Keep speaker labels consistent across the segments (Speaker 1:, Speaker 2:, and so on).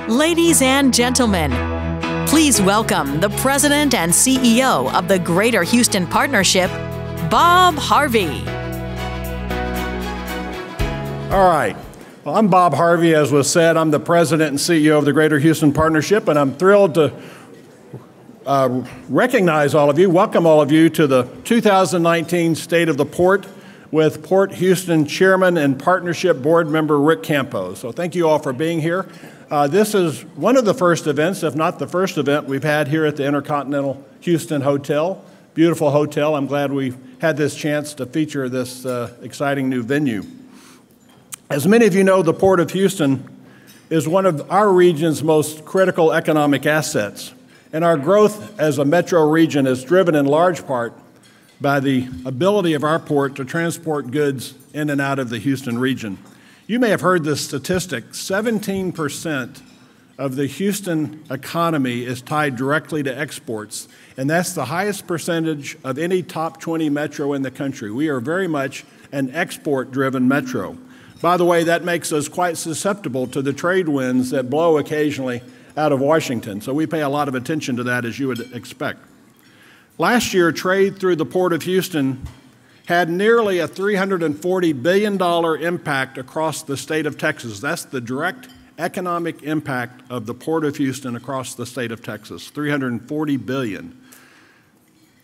Speaker 1: Ladies and gentlemen, please welcome the President and CEO of the Greater Houston Partnership, Bob Harvey.
Speaker 2: All right. Well, I'm Bob Harvey, as was said. I'm the President and CEO of the Greater Houston Partnership, and I'm thrilled to recognize all of you, welcome all of you to the 2019 State of the Port with Port Houston Chairman and Partnership Board Member Rick Campo. So thank you all for being here. This is one of the first events, if not the first event, we've had here at the Intercontinental Houston Hotel. Beautiful hotel. I'm glad we had this chance to feature this exciting new venue. As many of you know, the Port of Houston is one of our region's most critical economic assets, and our growth as a metro region is driven in large part by the ability of our port to transport goods in and out of the Houston region. You may have heard this statistic, 17% of the Houston economy is tied directly to exports, and that's the highest percentage of any top 20 metro in the country. We are very much an export-driven metro. By the way, that makes us quite susceptible to the trade winds that blow occasionally out of Washington, so we pay a lot of attention to that, as you would expect. Last year, trade through the Port of Houston had nearly a $340 billion impact across the state of Texas. That's the direct economic impact of the Port of Houston across the state of Texas, $340 billion.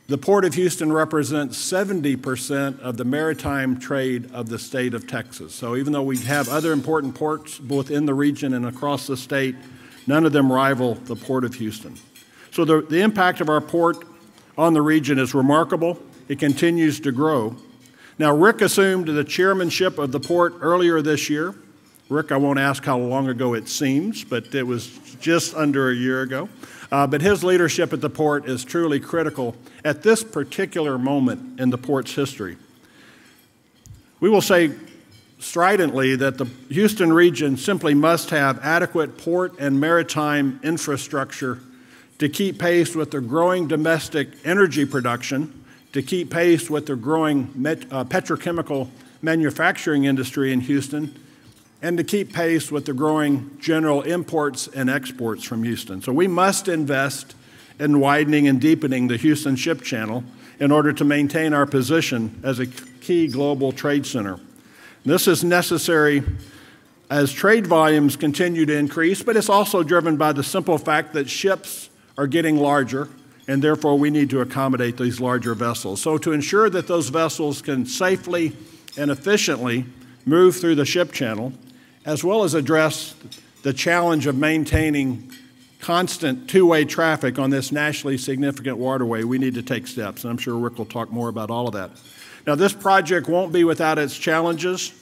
Speaker 2: The Port of Houston represents 70% of the maritime trade of the state of Texas. So even though we have other important ports both in the region and across the state, none of them rival the Port of Houston. So the impact of our port on the region is remarkable. It continues to grow. Now, Rick assumed the chairmanship of the port earlier this year. Rick, I won't ask how long ago it seems, but it was just under a year ago. But his leadership at the port is truly critical at this particular moment in the port's history. We will say stridently that the Houston region simply must have adequate port and maritime infrastructure to keep pace with the growing domestic energy production, to keep pace with the growing petrochemical manufacturing industry in Houston, and to keep pace with the growing general imports and exports from Houston. So we must invest in widening and deepening the Houston Ship Channel in order to maintain our position as a key global trade center. This is necessary as trade volumes continue to increase, but it's also driven by the simple fact that ships are getting larger, and therefore we need to accommodate these larger vessels. So to ensure that those vessels can safely and efficiently move through the ship channel, as well as address the challenge of maintaining constant two-way traffic on this nationally significant waterway, we need to take steps, and I'm sure Rick will talk more about all of that. Now, this project won't be without its challenges,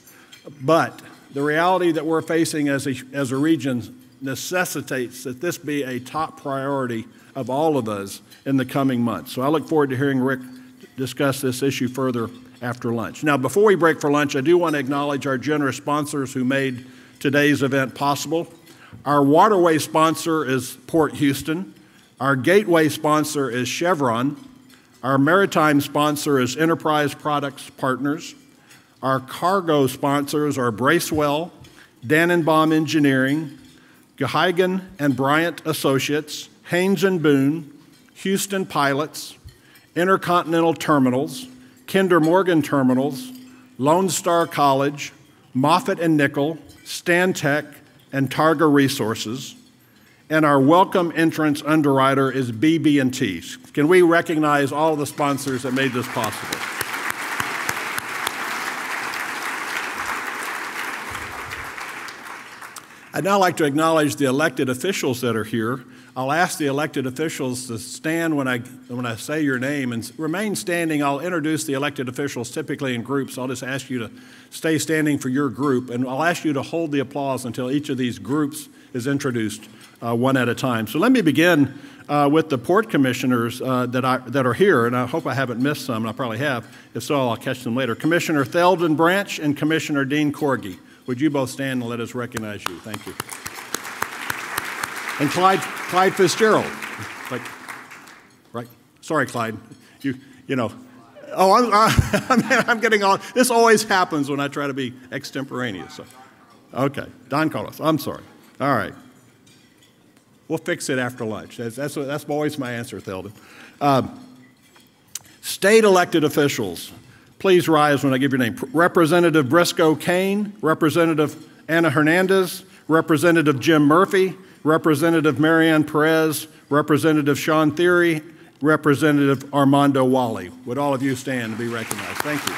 Speaker 2: but the reality that we're facing as a region necessitates that this be a top priority of all of us in the coming months. So I look forward to hearing Rick discuss this issue further after lunch. Now, before we break for lunch, I do want to acknowledge our generous sponsors who made today's event possible. Our waterway sponsor is Port Houston. Our gateway sponsor is Chevron. Our maritime sponsor is Enterprise Products Partners. Our cargo sponsors are Bracewell, Dannenbaum Engineering, Gehigen and Bryant Associates, Haynes & Boone, Houston Pilots, Intercontinental Terminals, Kinder Morgan Terminals, Lone Star College, Moffitt & Nickel, Stantec, and Targa Resources. And our welcome entrance underwriter is BB&T. Can we recognize all of the sponsors that made this possible? I'd now like to acknowledge the elected officials that are here. I'll ask the elected officials to stand when I say your name and remain standing. I'll introduce the elected officials typically in groups. I'll just ask you to stay standing for your group, and I'll ask you to hold the applause until each of these groups is introduced one at a time. So let me begin with the port commissioners that are here, and I hope I haven't missed some, and I probably have. If so, I'll catch them later. Commissioner Theldon Branch and Commissioner Dean Corgi. Would you both stand and let us recognize you? Thank you. And Clyde Fitzgerald. Right? Sorry, Clyde. You know. Oh, I'm getting on. This always happens when I try to be extemporaneous. So. Okay. Don Carlos. I'm sorry. All right. We'll fix it after lunch. That's always my answer, Theldon. State elected officials, please rise when I give your name. Representative Briscoe Kane, Representative Anna Hernandez, Representative Jim Murphy, Representative Marianne Perez, Representative Sean Theory, Representative Armando Wally. Would all of you stand to be recognized? Thank you.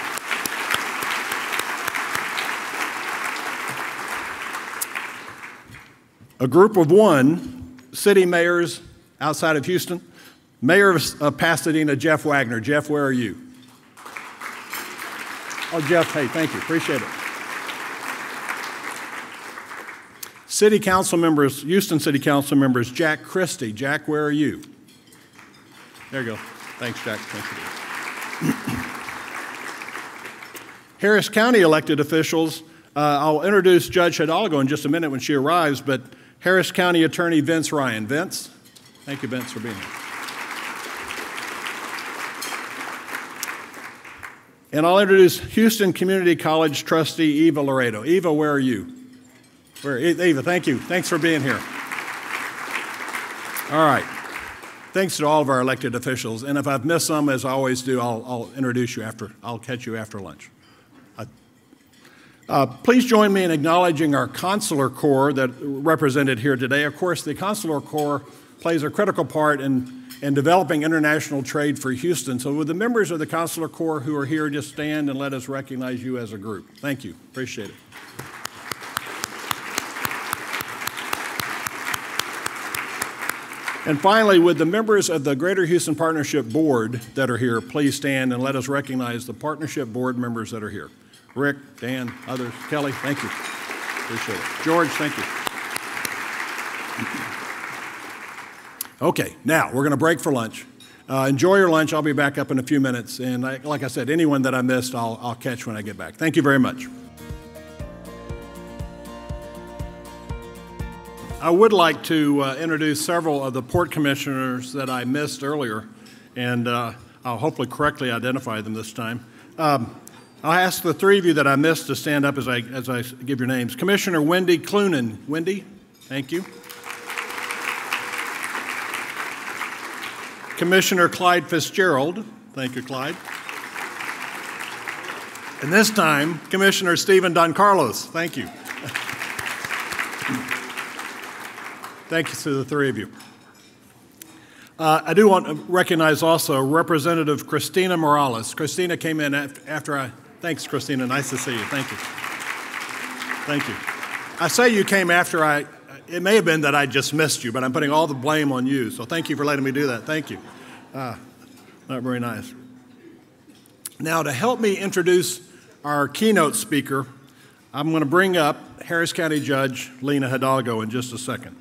Speaker 2: A group of one, city mayors outside of Houston. Mayor of Pasadena, Jeff Wagner. Jeff, where are you? Oh, Jeff, hey, thank you. Appreciate it. City council members, Houston City Council members, Jack Christie. Jack, where are you? There you go. Thanks, Jack. Thank you. Harris County elected officials, I'll introduce Judge Hidalgo in just a minute when she arrives, but Harris County Attorney Vince Ryan. Vince? Thank you, Vince, for being here. And I'll introduce Houston Community College trustee Eva Laredo. Eva, where are you? Eva, thank you. Thanks for being here. All right. Thanks to all of our elected officials. And if I've missed some, as I always do, I'll introduce you after. I'll catch you after lunch. Please join me in acknowledging our Consular Corps that represented here today. Of course, the Consular Corps plays a critical part in developing international trade for Houston. So would the members of the Consular Corps who are here just stand and let us recognize you as a group? Thank you. Appreciate it. And finally, would the members of the Greater Houston Partnership Board that are here please stand and let us recognize the Partnership Board members that are here. Rick, Dan, others, Kelly, thank you. Appreciate it. George, thank you. Okay, now we're going to break for lunch. Enjoy your lunch. I'll be back up in a few minutes. And like I said, anyone that I missed, I'll catch when I get back. Thank you very much. I would like to introduce several of the port commissioners that I missed earlier, and I'll hopefully correctly identify them this time. I'll ask the three of you that I missed to stand up as I give your names. Commissioner Wendy Clunan. Wendy, thank you. Commissioner Clyde Fitzgerald. Thank you, Clyde. And this time, Commissioner Stephen Don Carlos. Thank you. Thank you to the three of you. I do want to recognize also Representative Christina Morales. Christina came in after I... Thanks, Christina. Nice to see you. Thank you. Thank you. I say you came after I... It may have been that I just missed you, but I'm putting all the blame on you. So thank you for letting me do that. Thank you. Not very nice. Now, to help me introduce our keynote speaker, I'm going to bring up Harris County Judge Lena Hidalgo in just a second.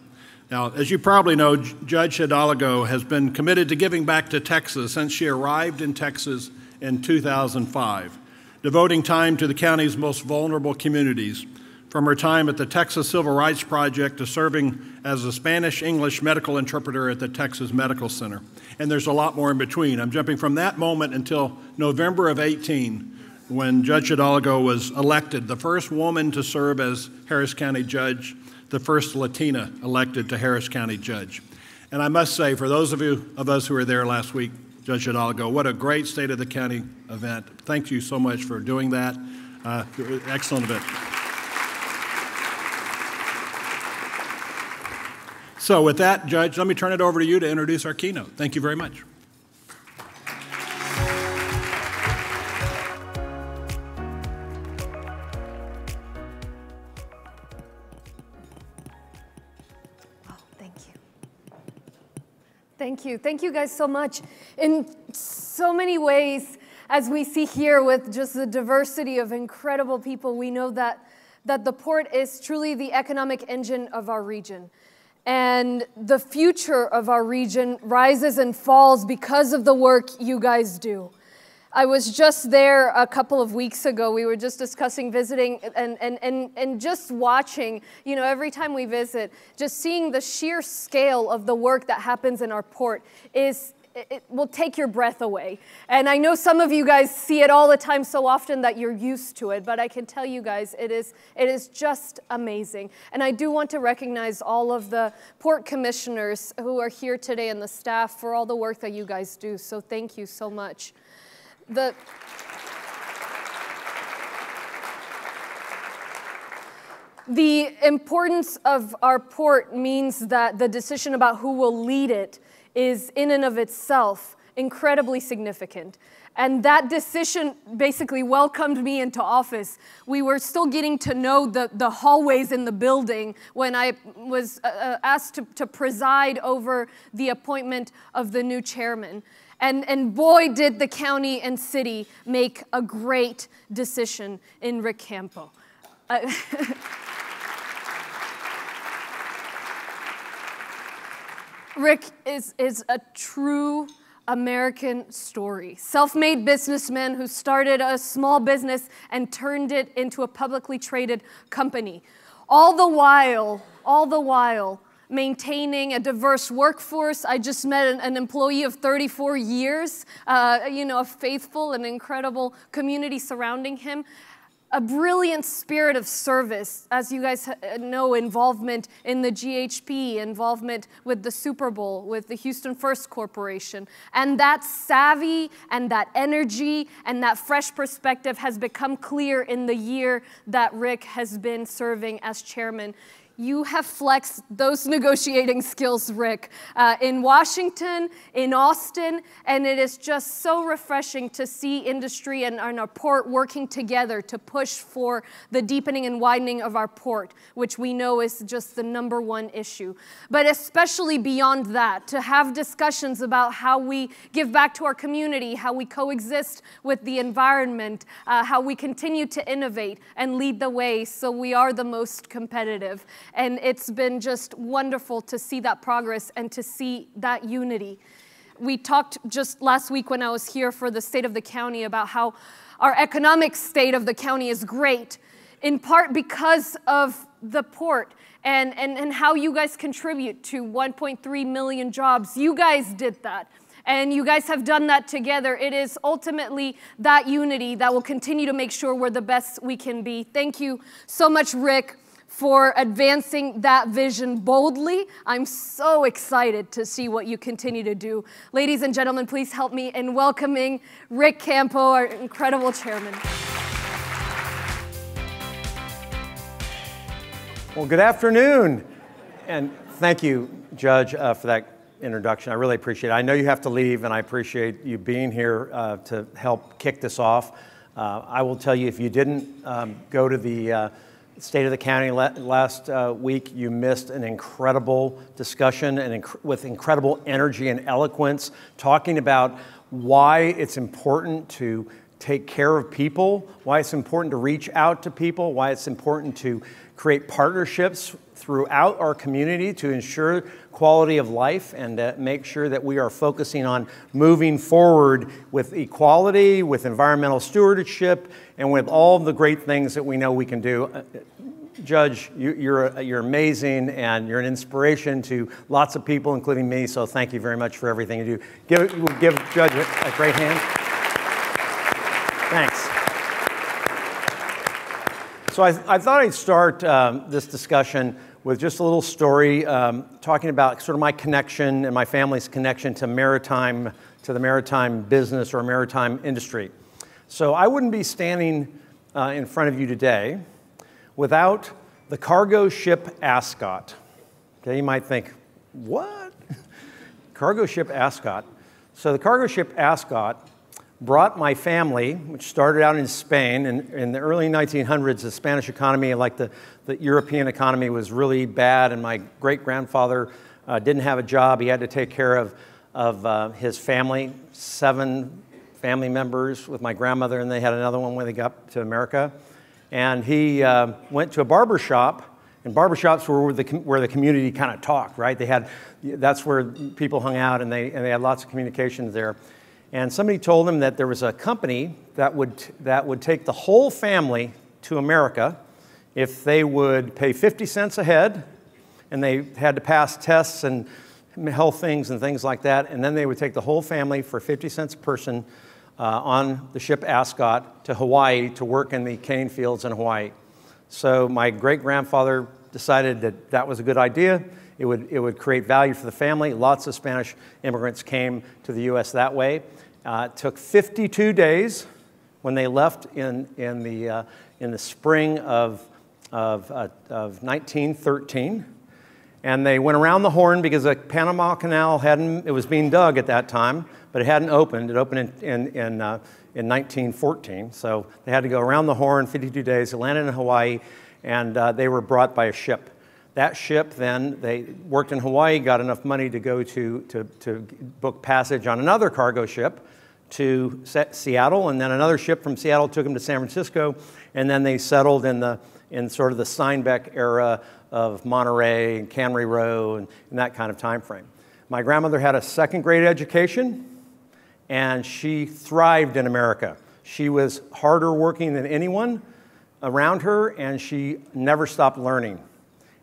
Speaker 2: Now, as you probably know, Judge Hidalgo has been committed to giving back to Texas since she arrived in Texas in 2005, devoting time to the county's most vulnerable communities, from her time at the Texas Civil Rights Project to serving as a Spanish-English medical interpreter at the Texas Medical Center. And there's a lot more in between. I'm jumping from that moment until November of 18, when Judge Hidalgo was elected, the first woman to serve as Harris County Judge, the first Latina elected to Harris County Judge. And I must say, for those of us who were there last week, Judge Hidalgo, what a great State of the County event. Thank you so much for doing that. Excellent event. So with that, Judge, let me turn it over to you to introduce our keynote. Thank you very much.
Speaker 3: Thank you. Thank you guys so much. In so many ways, as we see here with just the diversity of incredible people, we know that the port is truly the economic engine of our region. And the future of our region rises and falls because of the work you guys do. I was just there a couple of weeks ago. We were just discussing visiting and just watching, you know, every time we visit, just seeing the sheer scale of the work that happens in our port is it will take your breath away. And I know some of you guys see it all the time so often that you're used to it, but I can tell you guys it is just amazing. And I do want to recognize all of the port commissioners who are here today and the staff for all the work that you guys do. So thank you so much. The importance of our port means that the decision about who will lead it is in and of itself incredibly significant. And that decision basically welcomed me into office. We were still getting to know the hallways in the building when I was asked to preside over the appointment of the new chairman. And boy, did the county and city make a great decision in Rick Campo. Rick is a true American story. Self-made businessman who started a small business and turned it into a publicly traded company. All the while, maintaining a diverse workforce. I just met an employee of 34 years, a faithful and incredible community surrounding him. A brilliant spirit of service, as you guys know, involvement in the GHP, involvement with the Super Bowl, with the Houston First Corporation. And that savvy and that energy and that fresh perspective has become clear in the year that Rick has been serving as chairman. You have flexed those negotiating skills, Rick, in Washington, in Austin, and it is just so refreshing to see industry and our port working together to push for the deepening and widening of our port, which we know is just the #1 issue. But especially beyond that, to have discussions about how we give back to our community, how we coexist with the environment, how we continue to innovate and lead the way so we are the most competitive. And it's been just wonderful to see that progress and to see that unity. We talked just last week when I was here for the state of the county about how our economic state of the county is great, in part because of the port and how you guys contribute to 1.3 million jobs. You guys did that. And you guys have done that together. It is ultimately that unity that will continue to make sure we're the best we can be. Thank you so much, Rick, for advancing that vision boldly. I'm so excited to see what you continue to do. Ladies and gentlemen, please help me in welcoming Rick Campo, our incredible chairman.
Speaker 4: Well, good afternoon. And thank you, Judge, for that introduction. I really appreciate it. I know you have to leave, and I appreciate you being here to help kick this off. I will tell you, if you didn't go to the State of the County last week, you missed an incredible discussion and with incredible energy and eloquence, talking about why it's important to take care of people, why it's important to reach out to people, why it's important to create partnerships throughout our community to ensure quality of life and make sure that we are focusing on moving forward with equality, with environmental stewardship, and with all the great things that we know we can do. Judge, you're amazing, and you're an inspiration to lots of people, including me, so thank you very much for everything you do. Give Judge a great hand. Thanks. So I thought I'd start this discussion with just a little story talking about sort of my connection and my family's connection to the maritime business or maritime industry. So I wouldn't be standing in front of you today without the cargo ship Ascot. Okay, you might think, what? Cargo ship Ascot. So the cargo ship Ascot brought my family, which started out in Spain, and in the early 1900s, the Spanish economy, like the European economy, was really bad, and my great-grandfather didn't have a job. He had to take care of his family, 7 family members with my grandmother, and they had another one when they got to America. And he went to a barber shop, and barbershops were where the community kind of talked, right? That's where people hung out, and they had lots of communications there. And somebody told him that there was a company that would take the whole family to America if they would pay 50 cents a head, and they had to pass tests and health things and things like that, and then they would take the whole family for 50 cents a person on the ship Ascot to Hawaii to work in the cane fields in Hawaii. So my great-grandfather decided that that was a good idea. It would create value for the family. Lots of Spanish immigrants came to the U.S. that way. It took 52 days when they left in the spring of 1913. And they went around the Horn because the Panama Canal it was being dug at that time, but it hadn't opened. It opened in 1914. So they had to go around the Horn, 52 days. They landed in Hawaii, and they were brought by a ship. That ship then, they worked in Hawaii, got enough money to go to book passage on another cargo ship to Seattle, and then another ship from Seattle took them to San Francisco, and then they settled in sort of the Steinbeck era of Monterey and Cannery Row and that kind of time frame. My grandmother had a second-grade education, and she thrived in America. She was harder working than anyone around her, and she never stopped learning.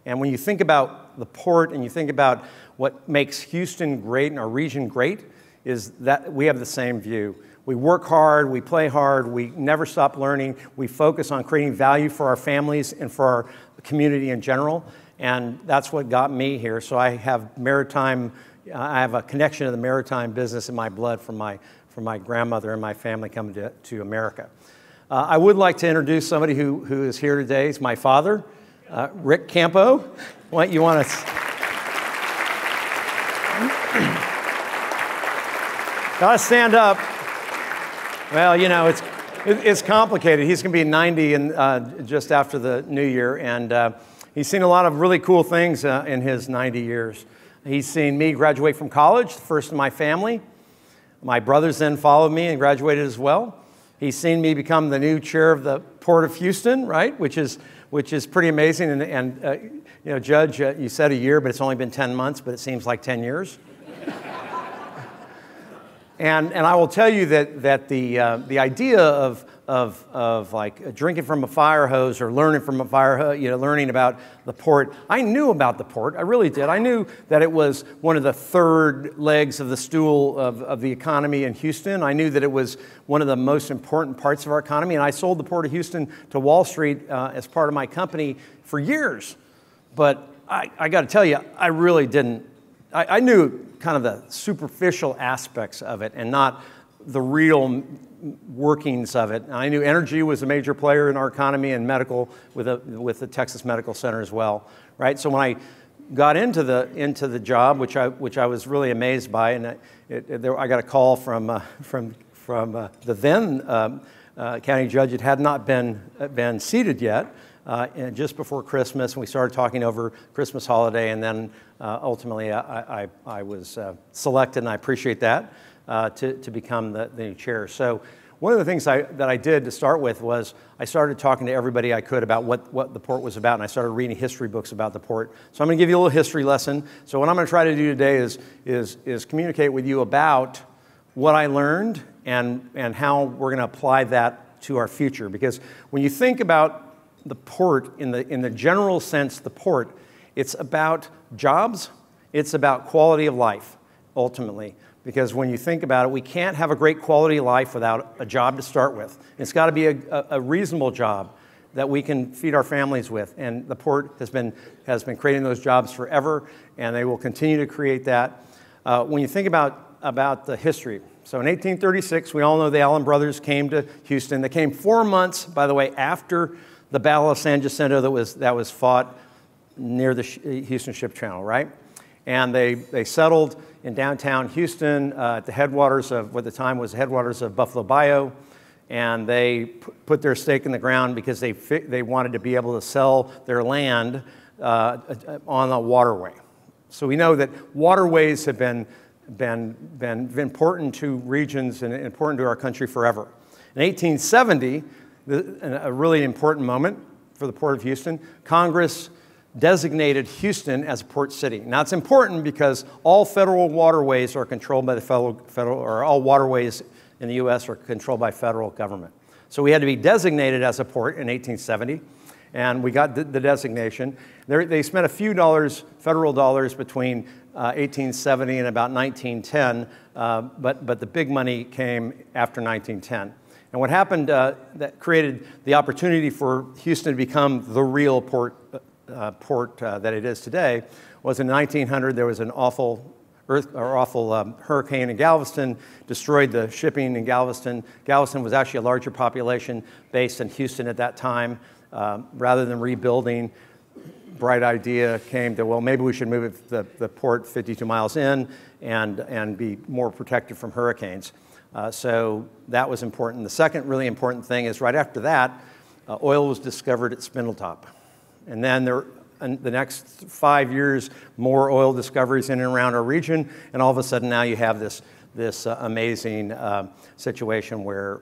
Speaker 4: And when you think about the port and you think about what makes Houston great and our region great, is that we have the same view. We work hard, we play hard, we never stop learning, we focus on creating value for our families and for our community in general, and that's what got me here. So I have a connection to the maritime business in my blood from my grandmother and my family coming to America. I would like to introduce somebody who is here today. He's my father, Rick Campo. What you want to? Gotta stand up. Well, you know, it's complicated. He's going to be 90 just after the new year, and he's seen a lot of really cool things in his 90 years. He's seen me graduate from college, the first in my family. My brothers then followed me and graduated as well. He's seen me become the new chair of the Port of Houston, right? Which is pretty amazing. And you know, Judge, you said a year, but it's only been 10 months, but it seems like 10 years. And I will tell you that the idea of like drinking from a fire hose or learning from a fire hose, you know, learning about the port. I knew about the port. I really did. I knew that it was one of the third legs of the stool of the economy in Houston. I knew that it was one of the most important parts of our economy. And I sold the Port of Houston to Wall Street as part of my company for years. But I got to tell you, I really didn't. I knew kind of the superficial aspects of it and not the real workings of it. I knew energy was a major player in our economy and medical with the Texas Medical Center as well, right? So when I got into the job, which I was really amazed by, and I got a call from the then county judge. It had not been seated yet. And just before Christmas, and we started talking over Christmas holiday, and then ultimately I was selected, and I appreciate that, to become the new chair. So one of the things that I did to start with was I started talking to everybody I could about what the port was about, and I started reading history books about the port. So I'm going to give you a little history lesson. So what I'm going to try to do today is communicate with you about what I learned and how we're going to apply that to our future. Because when you think about the port, in the general sense, the port, it's about jobs, it's about quality of life, ultimately. Because when you think about it, we can't have a great quality of life without a job to start with. It's got to be a reasonable job that we can feed our families with. And the port has been creating those jobs forever, and they will continue to create that. When you think about the history, so in 1836, we all know the Allen brothers came to Houston. They came 4 months, by the way, after the Battle of San Jacinto that was fought near the Houston Ship Channel, right? And they settled in downtown Houston at the headwaters of what at the time was the headwaters of Buffalo Bayou, and they put their stake in the ground because they wanted to be able to sell their land on a waterway. So we know that waterways have been important to regions and important to our country forever. In 1870, a really important moment for the Port of Houston, Congress designated Houston as a port city. Now it's important because all federal waterways are controlled by the federal, or all waterways in the U.S. are controlled by federal government. So we had to be designated as a port in 1870. And we got the designation. They spent a few dollars, federal dollars, between 1870 and about 1910, but the big money came after 1910. And what happened that created the opportunity for Houston to become the real port that it is today was in 1900 there was an awful hurricane in Galveston, destroyed the shipping in Galveston. Galveston was actually a larger population based in Houston at that time. Rather than rebuilding, bright idea came to, well, maybe we should move the port 52 miles in and be more protected from hurricanes. So that was important. The second really important thing is right after that, oil was discovered at Spindletop. And then in the next 5 years, more oil discoveries in and around our region, and all of a sudden now you have this amazing situation where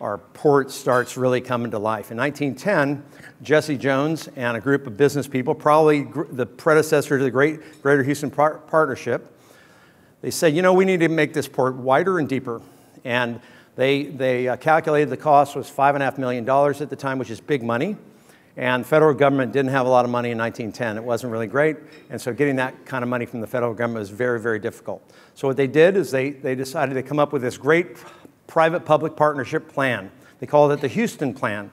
Speaker 4: our port starts really coming to life. In 1910, Jesse Jones and a group of business people, probably the predecessor to the Greater Houston Partnership, they said, you know, we need to make this port wider and deeper. And they calculated the cost was $5.5 million at the time, which is big money. And the federal government didn't have a lot of money in 1910. It wasn't really great. And so getting that kind of money from the federal government was very, very difficult. So what they did is they decided to come up with this great private-public partnership plan. They called it the Houston Plan.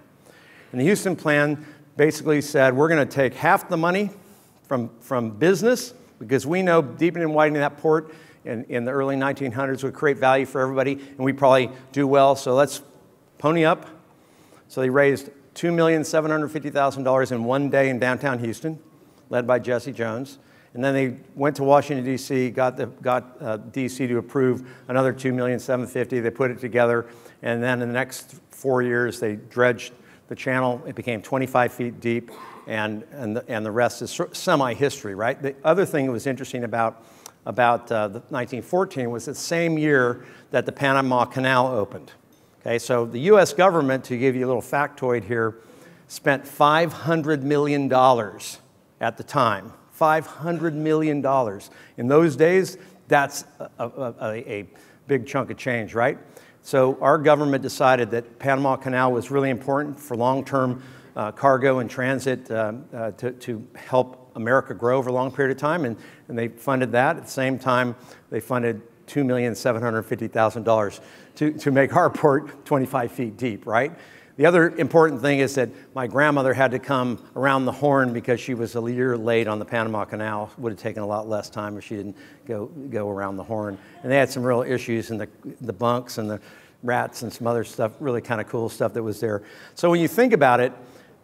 Speaker 4: And the Houston Plan basically said, we're going to take half the money from business, because we know deepening and widening that port in the early 1900s would create value for everybody, and we probably do well, so let's pony up. So they raised $2,750,000 in one day in downtown Houston, led by Jesse Jones. And then they went to Washington, D.C., got D.C. to approve another $2,750,000. They put it together, and then in the next 4 years, they dredged the channel. It became 25 feet deep, and the rest is semi-history, right? The other thing that was interesting about the 1914 was the same year that the Panama Canal opened. Okay, so the U.S. government, to give you a little factoid here, spent $500 million at the time. $500 million. In those days, that's a big chunk of change, right? So our government decided that Panama Canal was really important for long-term cargo and transit to help America grow over a long period of time, and they funded that. At the same time, they funded $2,750,000 to make our port 25 feet deep, right? The other important thing is that my grandmother had to come around the Horn because she was a year late on the Panama Canal. It would have taken a lot less time if she didn't go around the Horn. And they had some real issues in the bunks and the rats and some other stuff, really kind of cool stuff that was there. So when you think about it,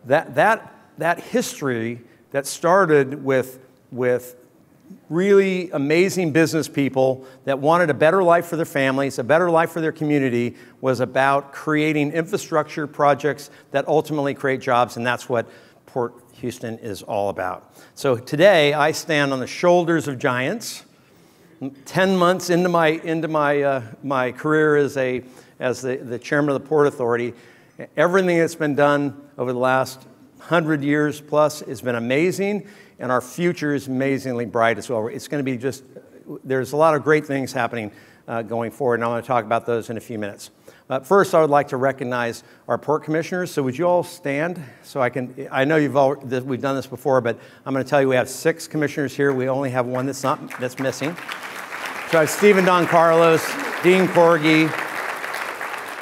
Speaker 4: that history that started with really amazing business people that wanted a better life for their families, a better life for their community, was about creating infrastructure projects that ultimately create jobs, and that's what Port Houston is all about. So today, I stand on the shoulders of giants. 10 months into my career as the chairman of the Port Authority, everything that's been done over the last 100 years plus has been amazing, and our future is amazingly bright as well. It's going to be there's a lot of great things happening going forward, and I want to talk about those in a few minutes. But first, I would like to recognize our port commissioners. So would you all stand so I know we've done this before, but I'm going to tell you we have 6 commissioners here. We only have one that's missing. So I have Stephen Don Carlos, Dean Corgi,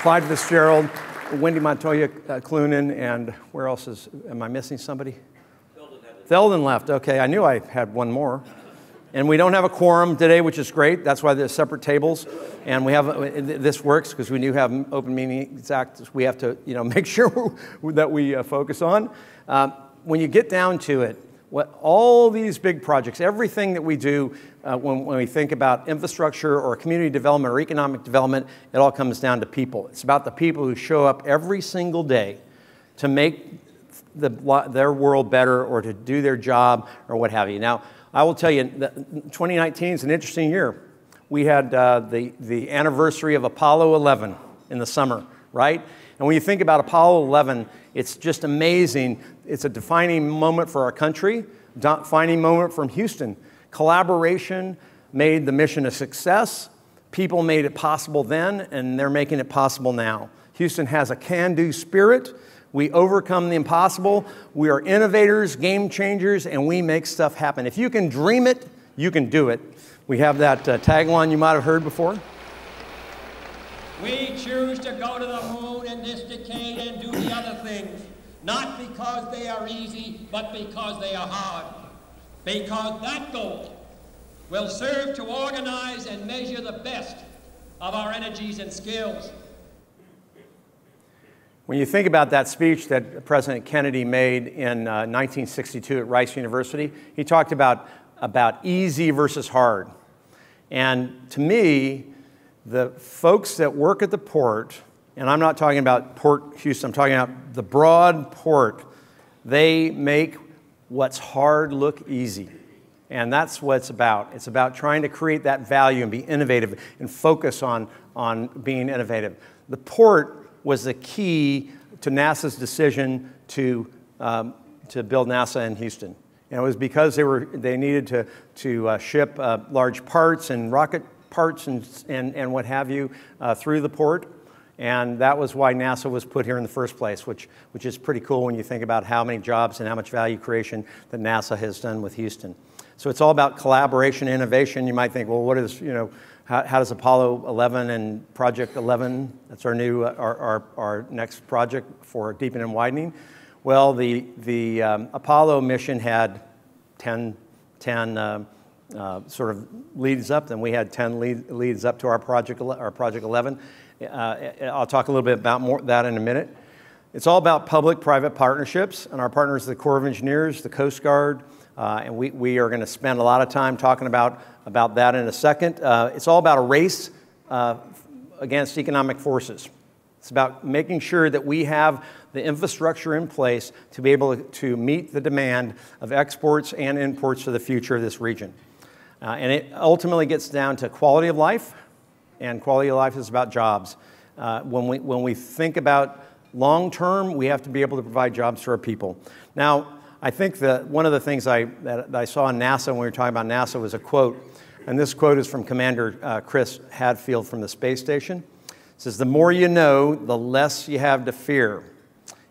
Speaker 4: Clyde Fitzgerald, Wendy Montoya Clunan, and where else am I missing somebody? Theldon left. Okay, I knew I had one more. And we don't have a quorum today, which is great. That's why there's separate tables. And this works because we do have an open meetings act we have to make sure that we focus on. When you get down to it, all these big projects, everything that we do when we think about infrastructure or community development or economic development, it all comes down to people. It's about the people who show up every single day to make their world better or to do their job or what have you. Now, I will tell you, 2019 is an interesting year. We had the anniversary of Apollo 11 in the summer, right? And when you think about Apollo 11, it's just amazing. It's a defining moment for our country, defining moment from Houston. Collaboration made the mission a success. People made it possible then, and they're making it possible now. Houston has a can-do spirit. We overcome the impossible. We are innovators, game changers, and we make stuff happen. If you can dream it, you can do it. We have that tagline you might have heard before.
Speaker 5: We choose to go to the moon in this decade and do the other things, not because they are easy, but because they are hard. Because that goal will serve to organize and measure the best of our energies and skills.
Speaker 4: When you think about that speech that President Kennedy made in 1962 at Rice University, he talked about easy versus hard. And to me, the folks that work at the port, and I'm not talking about Port Houston, I'm talking about the broad port, they make what's hard look easy. And that's what it's about. It's about trying to create that value and be innovative and focus on being innovative. The port was the key to NASA's decision to build NASA in Houston. And it was because they needed to ship large parts and rocket parts and what have you through the port. And that was why NASA was put here in the first place, which is pretty cool when you think about how many jobs and how much value creation that NASA has done with Houston. So it's all about collaboration, innovation. You might think, well, what is, how does Apollo 11 and Project 11, that's our new, our next project for deepening and widening. Well, the Apollo mission had 10 sort of leads up, and we had 10 leads up to our Project 11. I'll talk a little bit about that in a minute. It's all about public-private partnerships, and our partners are the Corps of Engineers, the Coast Guard, and we are going to spend a lot of time talking about that in a second. It's all about a race against economic forces. It's about making sure that we have the infrastructure in place to be able to meet the demand of exports and imports for the future of this region. And it ultimately gets down to quality of life, and quality of life is about jobs. When we think about long term, we have to be able to provide jobs to our people. Now, I think that one of the things that I saw in NASA when we were talking about NASA was a quote, and this quote is from Commander Chris Hadfield from the space station. It says, "The more you know, the less you have to fear."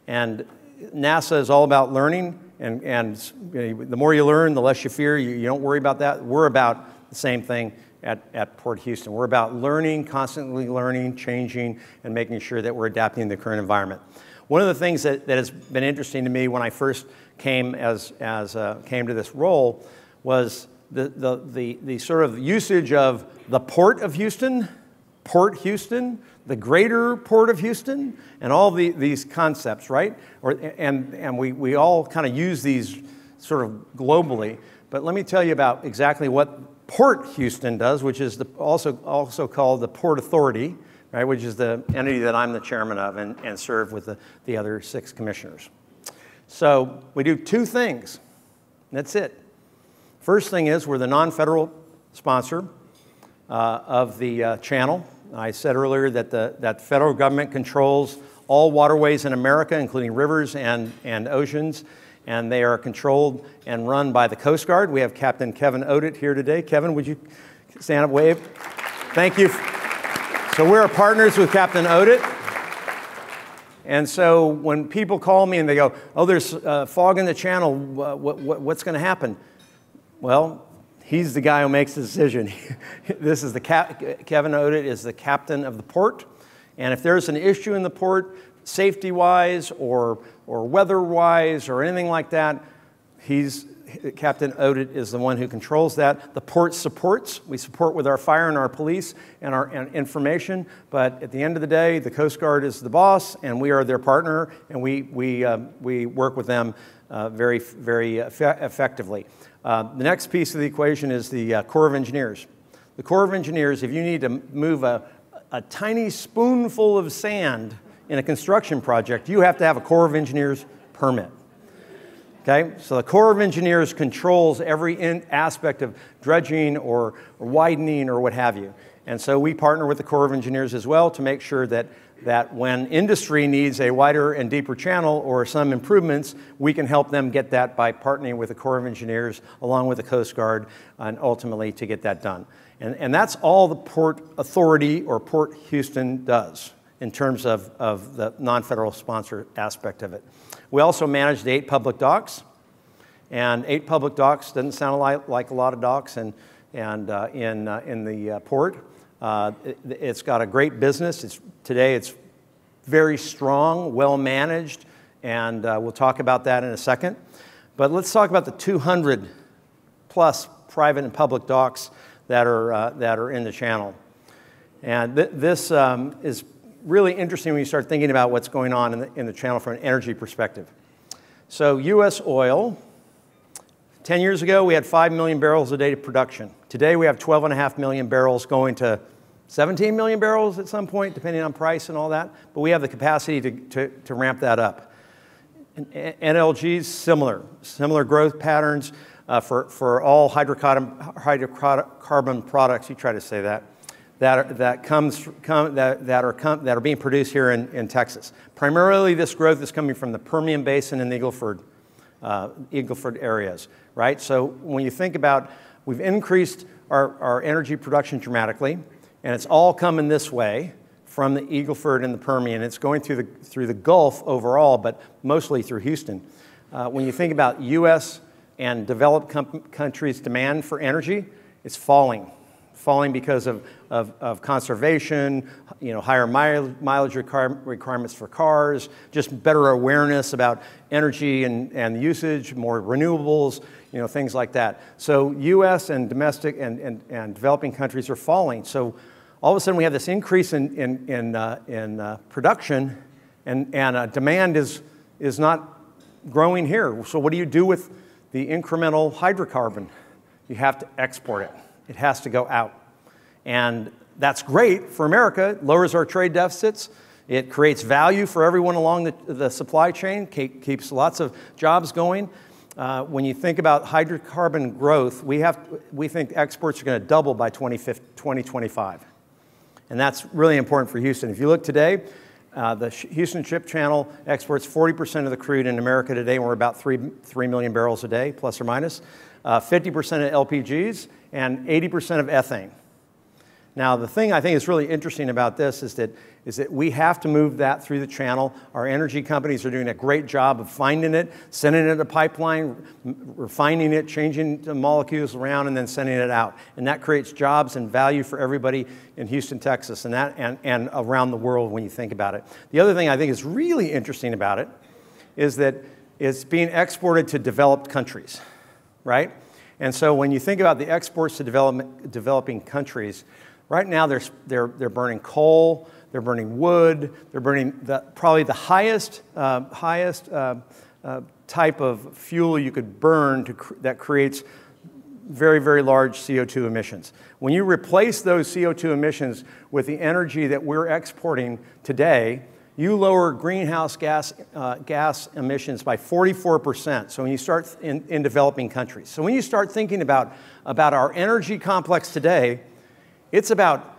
Speaker 4: And NASA is all about learning, and the more you learn, the less you fear. You don't worry about that. We're about the same thing at Port Houston. We're about learning, constantly learning, changing, and making sure that we're adapting to the current environment. One of the things that has been interesting to me when I first came came to this role was the sort of usage of the Port of Houston, Port Houston, the greater Port of Houston, and all these concepts, right? And we all kind of use these sort of globally. But let me tell you about exactly what Port Houston does, which is also called the Port Authority, right? Which is the entity that I'm the chairman of and serve with the other 6 commissioners. So we do 2 things. That's it. First thing is we're the non-federal sponsor of the channel. I said earlier that the federal government controls all waterways in America, including rivers and oceans, and they are controlled and run by the Coast Guard. We have Captain Kevin Oded here today. Kevin, would you stand up, wave? Thank you. So we're partners with Captain Oded. And so when people call me and they go, "Oh, there's fog in the channel, what's going to happen?" Well, he's the guy who makes the decision. This is Kevin Oded is the captain of the port. And if there's an issue in the port, safety-wise or weather-wise or anything like that, Captain Oded is the one who controls that. The port supports. We support with our fire and our police and our information. But at the end of the day, the Coast Guard is the boss, and we are their partner, and we work with them very, very effectively. The next piece of the equation is the Corps of Engineers. The Corps of Engineers, if you need to move a tiny spoonful of sand in a construction project, you have to have a Corps of Engineers permit. Okay, so the Corps of Engineers controls every aspect of dredging or widening or what have you. And so we partner with the Corps of Engineers as well to make sure that when industry needs a wider and deeper channel or some improvements, we can help them get that by partnering with the Corps of Engineers along with the Coast Guard and ultimately to get that done. And that's all the Port Authority or Port Houston does. in terms of the non-federal sponsor aspect of it. We also manage the 8 public docks. And 8 public docks doesn't sound like a lot of docks in the port. It's got a great business. Today it's very strong, well managed, and we'll talk about that in a second. But let's talk about the 200 plus private and public docks that are in the channel. And this is really interesting when you start thinking about what's going on in the channel from an energy perspective. So U.S. oil, 10 years ago we had 5 million barrels a day of production. Today we have 12.5 million barrels going to 17 million barrels at some point, depending on price and all that. But we have the capacity to ramp that up. And NLGs, similar growth patterns for all hydrocarbon products. You try to say that. That are being produced here in Texas. Primarily, this growth is coming from the Permian Basin and the Eagle Ford areas, right? So when you think about, we've increased our energy production dramatically, and it's all coming this way from the Eagle Ford and the Permian. It's going through the Gulf overall, but mostly through Houston. When you think about U.S. and developed countries' demand for energy, it's falling because of conservation, higher mileage requirements for cars, just better awareness about energy and usage, more renewables, things like that. So U.S. and domestic and developing countries are falling. So all of a sudden we have this increase in production, and demand is not growing here. So what do you do with the incremental hydrocarbon? You have to export it. It has to go out. And that's great for America. It lowers our trade deficits. It creates value for everyone along the supply chain, keeps lots of jobs going. When you think about hydrocarbon growth, we think exports are going to double by 2025. And that's really important for Houston. If you look today, the Houston Ship Channel exports 40% of the crude in America today, and we're about 3 million barrels a day, plus or minus. 50% of LPGs, and 80% of ethane. Now, the thing I think is really interesting about this is that we have to move that through the channel. Our energy companies are doing a great job of finding it, sending it a pipeline, refining it, changing the molecules around, and then sending it out. And that creates jobs and value for everybody in Houston, Texas, and around the world when you think about it. The other thing I think is really interesting about it is that it's being exported to developed countries, right? And so when you think about the exports to developing countries, right now they're burning coal, they're burning wood, they're burning probably the highest type of fuel you could burn that creates very, very large CO2 emissions. When you replace those CO2 emissions with the energy that we're exporting today, you lower greenhouse gas emissions by 44%. So when you start in developing countries. So when you start thinking about our energy complex today, it's about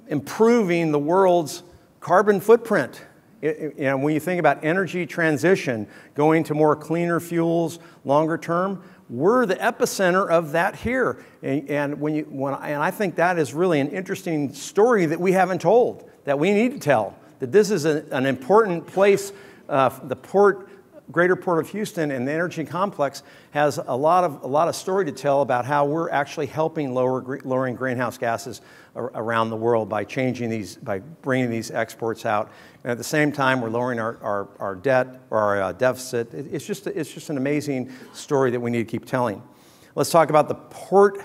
Speaker 4: improving the world's carbon footprint. When you think about energy transition, going to more cleaner fuels, longer term, we're the epicenter of that here. And I think that is really an interesting story that we haven't told, that we need to tell. That this is an important place. The greater port of Houston and the energy complex has a lot of story to tell about how we're actually helping lowering greenhouse gases around the world by bringing these exports out. And at the same time, we're lowering our debt or our deficit. It's just an amazing story that we need to keep telling. Let's talk about Port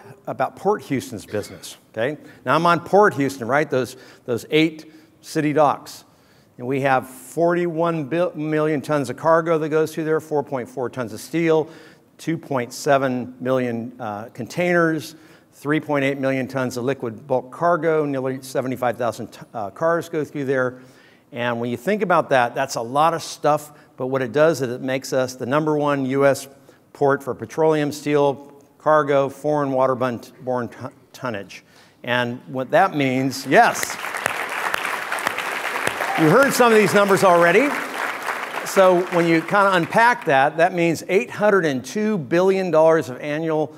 Speaker 4: Houston's business. Okay, now I'm on Port Houston, right? Those 8 city docks. And we have 41 million tons of cargo that goes through there, 4.4 tons of steel, 2.7 million containers, 3.8 million tons of liquid bulk cargo, nearly 75,000 cars go through there. And when you think about that, that's a lot of stuff, but what it does is it makes us the #1 U.S. port for petroleum, steel, cargo, foreign waterborne tonnage. And what that means, yes. You heard some of these numbers already. So when you kind of unpack that, that means $802 billion of annual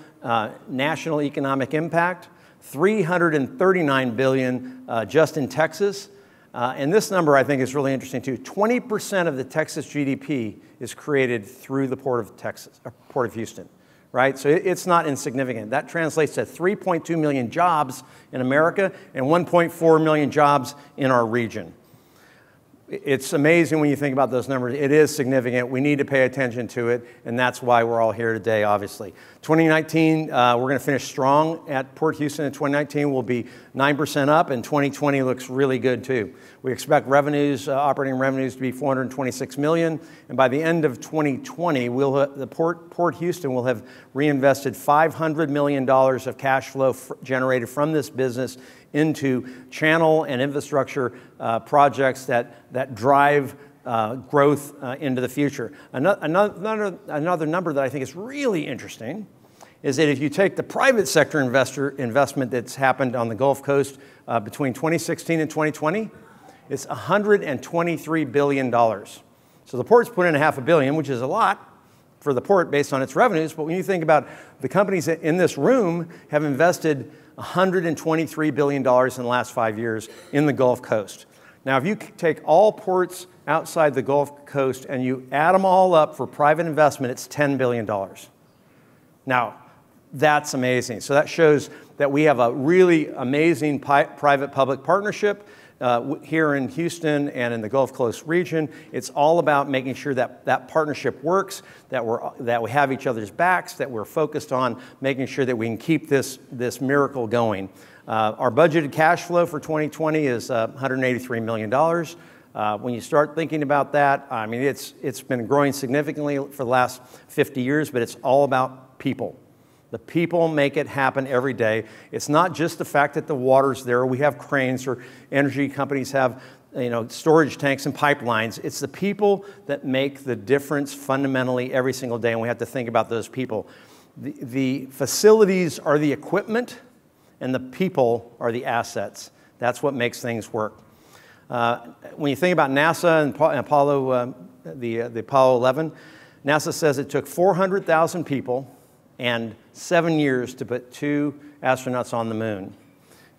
Speaker 4: national economic impact, $339 billion just in Texas, And this number, I think, is really interesting, too. 20% of the Texas GDP is created through the Port of Houston, right? So it's not insignificant. That translates to 3.2 million jobs in America and 1.4 million jobs in our region. It's amazing when you think about those numbers. It is significant. We need to pay attention to it, and that's why we're all here today, obviously. 2019, we're going to finish strong at Port Houston in 2019. We'll be 9% up, and 2020 looks really good, too. We expect revenues, operating revenues, to be $426 million, and by the end of 2020, Port Houston will have reinvested $500 million of cash flow generated from this business into channel and infrastructure projects that drive growth into the future. Another number that I think is really interesting is that if you take the private sector investment that's happened on the Gulf Coast between 2016 and 2020, it's $123 billion. So the port's put in $500 million, which is a lot for the port based on its revenues, but when you think about the companies in this room have invested $123 billion in the last 5 years in the Gulf Coast. Now, if you take all ports outside the Gulf Coast and you add them all up for private investment, it's $10 billion. Now, that's amazing. So that shows that we have a really amazing private-public partnership here in Houston and in the Gulf Coast region. It's all about making sure that that partnership works, that we have each other's backs, that we're focused on making sure that we can keep this miracle going. Our budgeted cash flow for 2020 is $183 million. When you start thinking about that, I mean, it's been growing significantly for the last 50 years, but it's all about people. The people make it happen every day. It's not just the fact that the water's there, we have cranes, or energy companies have storage tanks and pipelines. It's the people that make the difference fundamentally every single day, and we have to think about those people. The facilities are the equipment, and the people are the assets. That's what makes things work. When you think about NASA and Apollo, the Apollo 11, NASA says it took 400,000 people and 7 years to put 2 astronauts on the moon.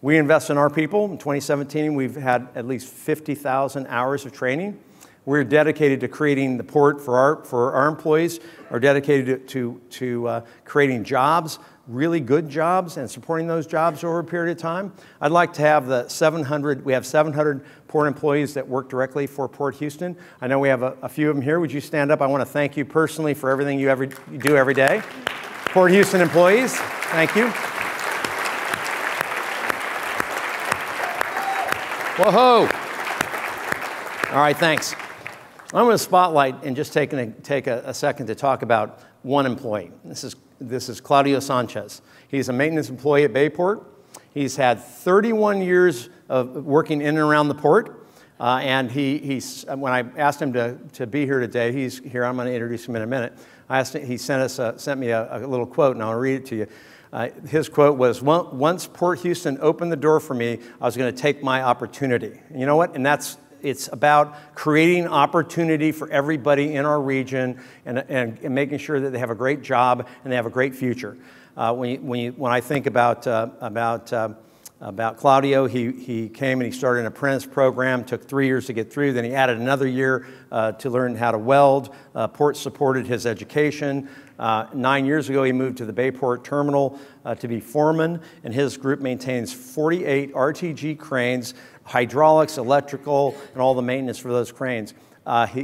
Speaker 4: We invest in our people. In 2017, we've had at least 50,000 hours of training. We're dedicated to creating the port for our employees, are dedicated to creating jobs, really good jobs, and supporting those jobs over a period of time. I'd like to have we have 700 port employees that work directly for Port Houston. I know we have a few of them here. Would you stand up? I want to thank you personally for everything you do every day. Port Houston employees, thank you. Whoa! All right, thanks. I'm going to spotlight and just take a second to talk about one employee. This is Claudio Sanchez. He's a maintenance employee at Bayport. He's had 31 years of working in and around the port. And when I asked him to be here today, he's here. I'm going to introduce him in a minute. He sent me a little quote, and I'll read it to you. His quote was, "Once Port Houston opened the door for me, I was going to take my opportunity." And you know what? And it's about creating opportunity for everybody in our region and making sure that they have a great job and they have a great future. When I think about Claudio, he came and he started an apprentice program, took 3 years to get through, then he added another year to learn how to weld. Port supported his education. 9 years ago, he moved to the Bayport terminal to be foreman, and his group maintains 48 RTG cranes, hydraulics, electrical, and all the maintenance for those cranes.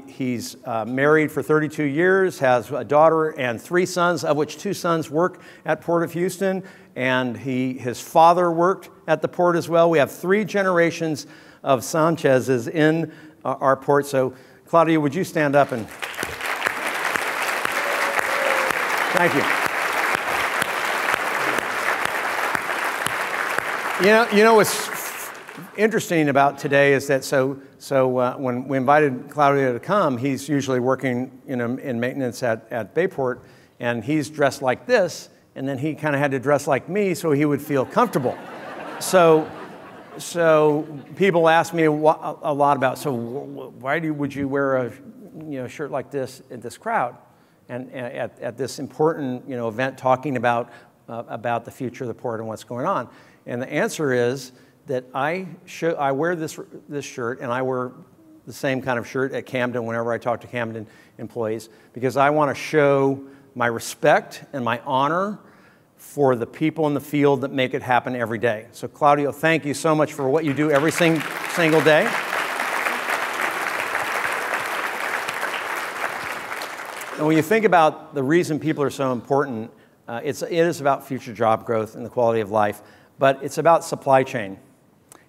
Speaker 4: He's married for 32 years, has a daughter and 3 sons, of which 2 sons work at Port of Houston, and his father worked at the port as well. We have 3 generations of Sanchez's in our port. So, Claudio, would you stand up and... Thank you. You know what's interesting about today is that when we invited Claudio to come, he's usually working in maintenance at Bayport, and he's dressed like this, and then he kind of had to dress like me so he would feel comfortable. So people ask me a lot about, why would you wear a shirt like this at this crowd and at this important event talking about the future of the port and what's going on? And the answer is that I wear this shirt, and I wear the same kind of shirt at Camden whenever I talk to Camden employees, because I want to show my respect and my honor for the people in the field that make it happen every day. So Claudio, thank you so much for what you do every single day. And when you think about the reason people are so important, it is about future job growth and the quality of life, but it's about supply chain.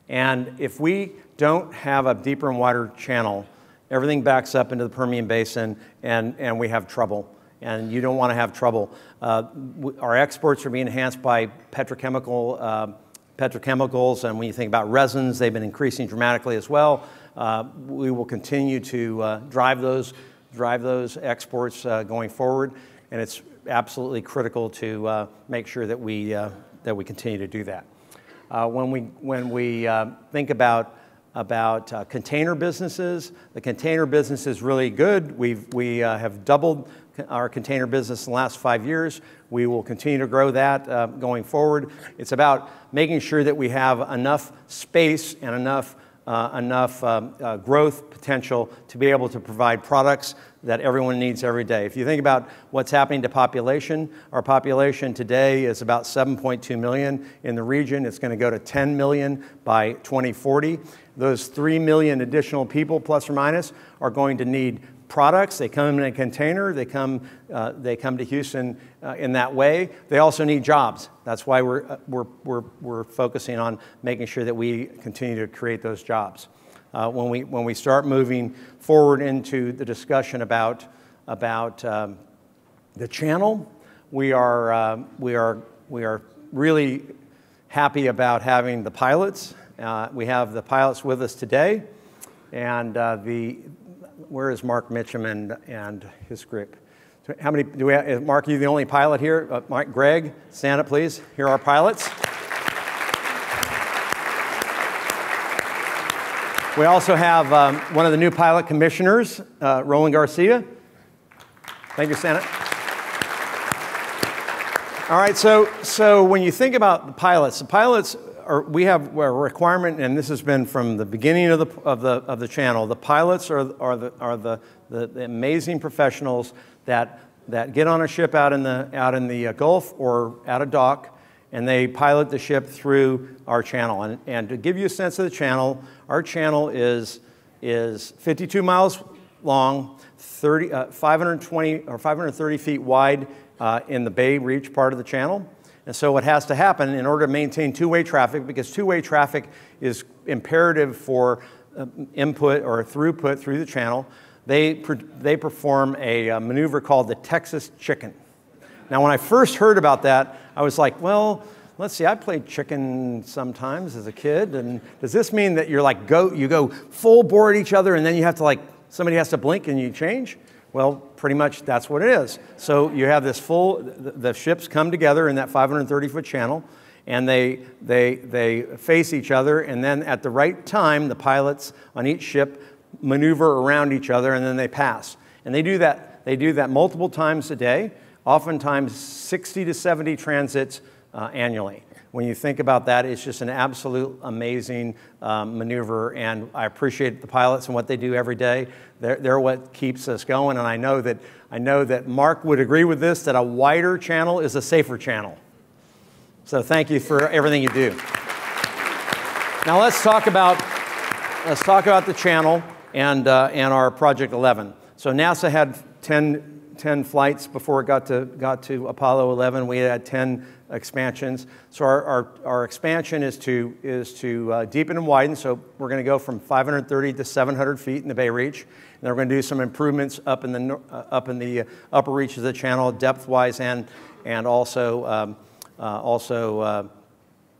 Speaker 4: And if we don't have a deeper and wider channel, everything backs up into the Permian Basin, and we have trouble. And you don't want to have trouble. Our exports are being enhanced by petrochemicals, and when you think about resins, they've been increasing dramatically as well. We will continue to drive those exports going forward, and it's absolutely critical to make sure that we continue to do that. When we think about container businesses, the container business is really good. We have doubled our container business in the last 5 years. We will continue to grow that going forward. It's about making sure that we have enough space and enough growth potential to be able to provide products that everyone needs every day. If you think about what's happening to population, our population today is about 7.2 million in the region. It's going to go to 10 million by 2040. Those 3 million additional people, plus or minus, are going to need products. They come in a container. They come to Houston in that way. They also need jobs. That's why we're focusing on making sure that we continue to create those jobs. When we start moving forward into the discussion about the channel, we are really happy about having the pilots. We have the pilots with us today, and where is Mark Mitchum and his group? How many do we have? Mark, are you the only pilot here? Greg, stand up, please. Here are our pilots. We also have one of the new pilot commissioners, Roland Garcia. Thank you, Santa. All right, so when you think about the pilots we have a requirement, and this has been from the beginning of the channel. The pilots are the amazing professionals that get on a ship out in the Gulf or at a dock, and they pilot the ship through our channel. And to give you a sense of the channel, our channel is 52 miles long, 520 or 530 feet wide in the Bay Reach part of the channel. And so what has to happen in order to maintain two-way traffic, because two-way traffic is imperative for input or throughput through the channel, they perform a maneuver called the Texas Chicken. Now, when I first heard about that, I was like, well, let's see, I played chicken sometimes as a kid, and does this mean that you go full bore at each other and then you have to somebody has to blink and you change? Well, pretty much that's what it is. So you have this the ships come together in that 530-foot channel, and they face each other, and then at the right time, the pilots on each ship maneuver around each other, and then they pass. And they do that multiple times a day, oftentimes 60 to 70 transits annually. When you think about that, it's just an absolute amazing maneuver, and I appreciate the pilots and what they do every day. They're what keeps us going, and I know that Mark would agree with this, that a wider channel is a safer channel. So thank you for everything you do. Now let's talk about the channel and our Project 11. So NASA had 10 flights before it got to Apollo 11. We had 10 expansions. So our expansion is to deepen and widen. So we're going to go from 530 to 700 feet in the Bay Reach, and we're going to do some improvements up in the upper reaches of the channel, depth-wise and also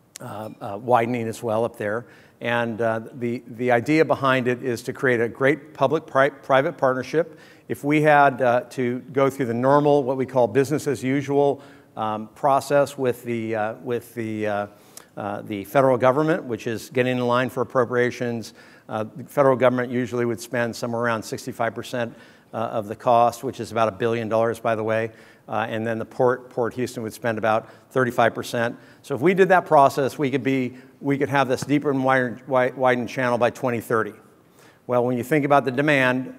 Speaker 4: widening as well up there. And the idea behind it is to create a great public-private partnership. If we had to go through the normal, what we call business as usual process with the federal government, which is getting in line for appropriations, the federal government usually would spend somewhere around 65% of the cost, which is about $1 billion, by the way. and then the Port Houston would spend about 35%. So if we did that process, we could have this deeper and widened channel by 2030. Well, when you think about the demand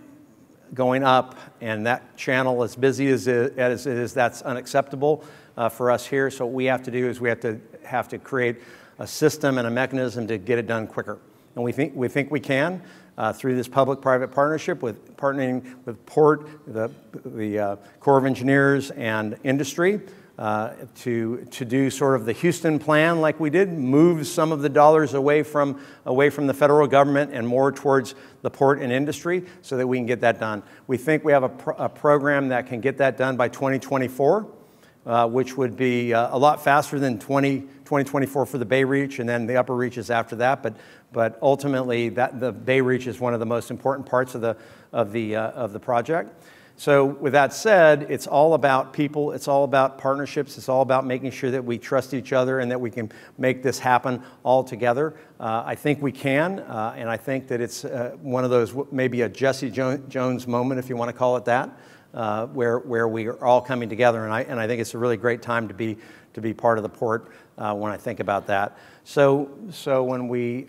Speaker 4: going up and that channel as busy as it is, that's unacceptable for us here. So what we have to do is we have to create a system and a mechanism to get it done quicker. And we think we can through this public-private partnership with partnering with Port, the Corps of Engineers, and industry to do sort of the Houston plan like we did, move some of the dollars away from the federal government and more towards the port and industry so that we can get that done. We think we have a program that can get that done by 2024, which would be a lot faster than 2024 for the Bay Reach, and then the upper reaches after that. But ultimately, the Bay Reach is one of the most important parts of the project. So with that said, it's all about people, it's all about partnerships, it's all about making sure that we trust each other and that we can make this happen all together. I think we can, and I think that it's one of those, maybe a Jesse Jones moment, if you want to call it that, where we are all coming together, and I think it's a really great time to be part of the port when I think about that. So when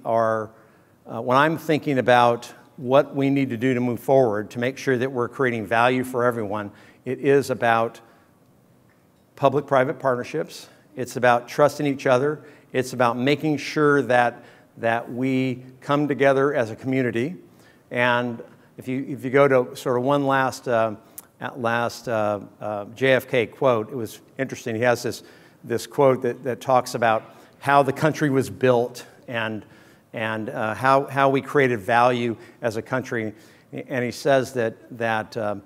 Speaker 4: I'm thinking about what we need to do to move forward to make sure that we're creating value for everyone, it is about public-private partnerships. It's about trusting each other. It's about making sure that we come together as a community. And if you go to sort of one last JFK quote, it was interesting. He has this quote that talks about how the country was built and how we created value as a country, and he says that the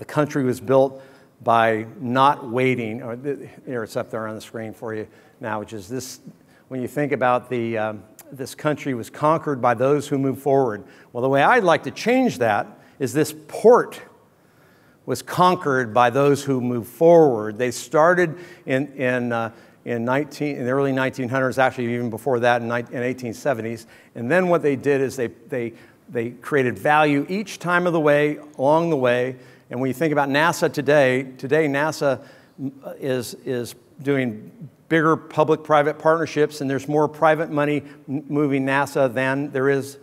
Speaker 4: country was built by not waiting. Or here, it's up there on the screen for you now, which is this: when you think about this country was conquered by those who move forward. Well, the way I'd like to change that is this port was conquered by those who move forward. They started in the early 1900s, actually even before that in 1870s. And then what they did is they created value each time of the way, along the way. And when you think about NASA today NASA is doing bigger public-private partnerships, and there's more private money moving NASA than there is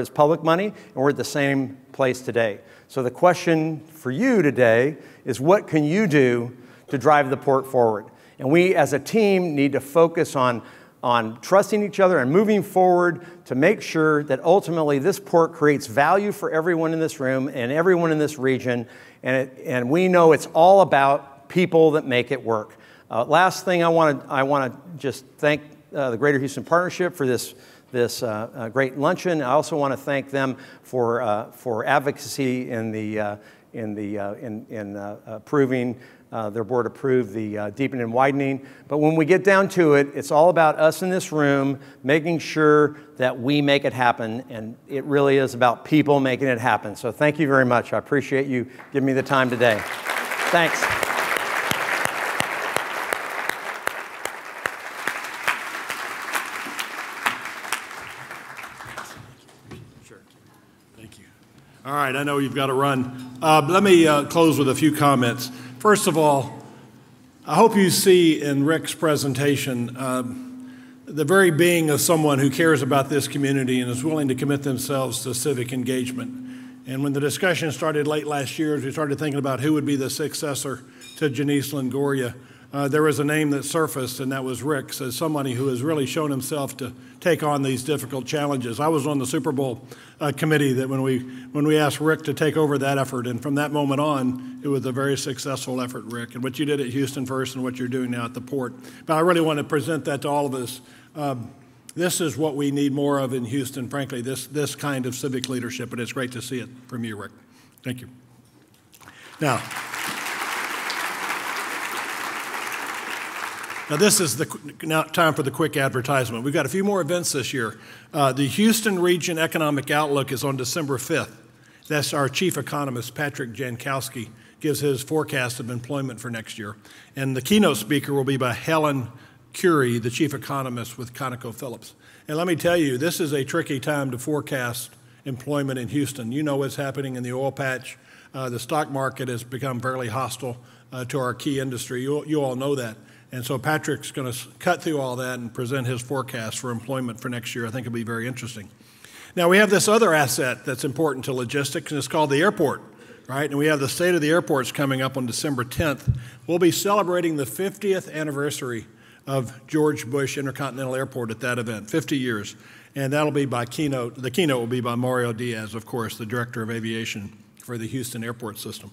Speaker 4: public money, and we're at the same place today. So the question for you today is, what can you do to drive the port forward? And we as a team need to focus on trusting each other and moving forward to make sure that ultimately this port creates value for everyone in this room and everyone in this region. And we know it's all about people that make it work. Last thing, I want to just thank the Greater Houston Partnership for this great luncheon. I also want to thank them for advocacy in approving. Their board approved the deepening and widening. But when we get down to it, it's all about us in this room making sure that we make it happen, and it really is about people making it happen. So thank you very much. I appreciate you giving me the time today. Thanks.
Speaker 2: Sure. Thank you. All right, I know you've got to run. Let me close with a few comments. First of all, I hope you see in Rick's presentation the very being of someone who cares about this community and is willing to commit themselves to civic engagement. And when the discussion started late last year, as we started thinking about who would be the successor to Janice Longoria, there was a name that surfaced, and that was Rick's, as somebody who has really shown himself to take on these difficult challenges. I was on the Super Bowl committee that when we asked Rick to take over that effort, and from that moment on, it was a very successful effort, Rick, and what you did at Houston First and what you're doing now at the port. But I really want to present that to all of us. This is what we need more of in Houston, frankly, this kind of civic leadership, and it's great to see it from you, Rick. Thank you. Now this is now time for the quick advertisement. We've got a few more events this year. The Houston Region Economic Outlook is on December 5th. That's our chief economist, Patrick Jankowski, gives his forecast of employment for next year. And the keynote speaker will be by Helen Curie, the chief economist with ConocoPhillips. And let me tell you, this is a tricky time to forecast employment in Houston. You know what's happening in the oil patch. The stock market has become fairly hostile to our key industry. You all know that. And so Patrick's going to cut through all that and present his forecast for employment for next year. I think it'll be very interesting. Now, we have this other asset that's important to logistics, and it's called the airport, right? And we have the State of the Airports coming up on December 10th. We'll be celebrating the 50th anniversary of George Bush Intercontinental Airport at that event, 50 years. And that'll be by Keynote. The keynote will be by Mario Diaz, of course, the Director of Aviation for the Houston Airport System.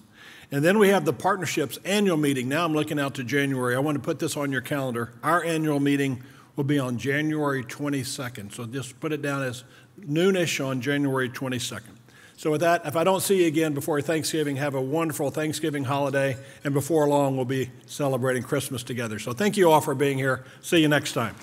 Speaker 2: And then we have the partnership's annual meeting. Now I'm looking out to January. I want to put this on your calendar. Our annual meeting will be on January 22nd. So just put it down as noonish on January 22nd. So with that, if I don't see you again before Thanksgiving, have a wonderful Thanksgiving holiday. And before long, we'll be celebrating Christmas together. So thank you all for being here. See you next time.